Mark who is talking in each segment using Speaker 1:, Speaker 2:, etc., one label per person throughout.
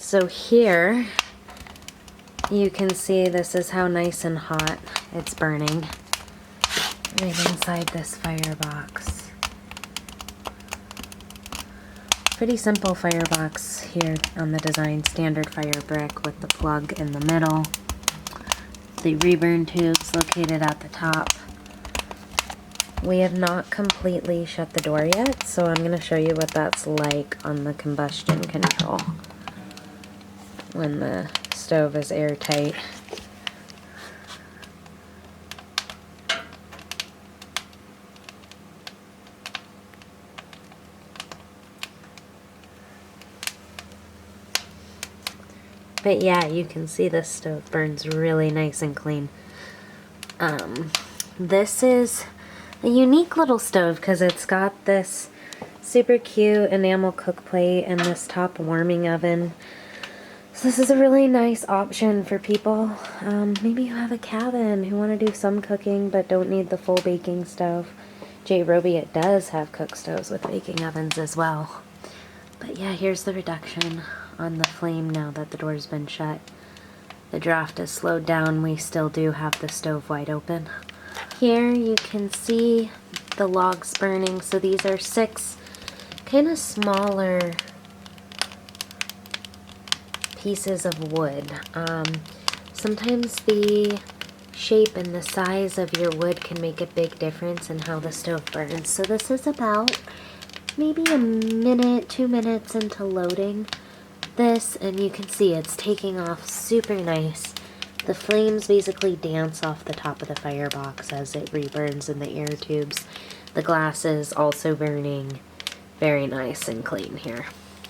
Speaker 1: So here you can see this is how nice and hot it's burning right inside this firebox. Pretty simple firebox here on the design, standard fire brick with the plug in the middle. The reburn tubes located at the top. We have not completely shut the door yet, so I'm going to show you what that's like on the combustion control when the stove is airtight. But yeah, you can see this stove burns really nice and clean. This is a unique little stove because it's got this super cute enamel cook plate and this top warming oven. So this is a really nice option for people. Maybe you have a cabin who want to do some cooking but don't need the full baking stove. Roby, it does have cook stoves with baking ovens as well. But yeah, here's the reduction on the flame now that the door's been shut. The draft has slowed down. We still do have the stove wide open. Here you can see the logs burning. So these are 6 kind of smaller pieces of wood. Sometimes the shape and the size of your wood can make a big difference in how the stove burns. So this is about maybe a minute, 2 minutes into loading this, and you can see it's taking off super nice. The flames basically dance off the top of the firebox as it reburns in the air tubes. The glass is also burning very nice and clean here.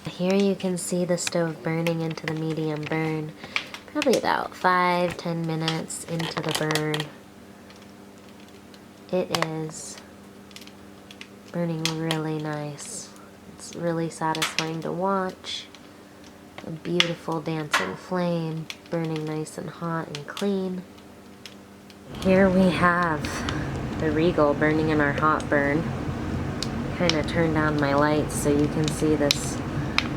Speaker 1: Here you can see the stove burning into the medium burn, probably about 5-10 minutes into the burn. It is burning really nice. It's really satisfying to watch. A beautiful dancing flame, burning nice and hot and clean. Here we have the Rigel burning in our hot burn. Kind of turn down my lights so you can see this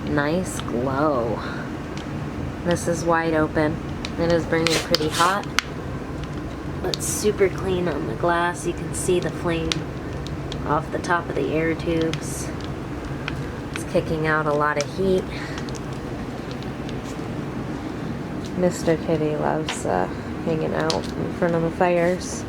Speaker 1: nice glow. This is wide open. It is burning pretty hot, but super clean on the glass. You can see the flame off the top of the air tubes. It's kicking out a lot of heat. Mr. Kitty loves hanging out in front of the fires.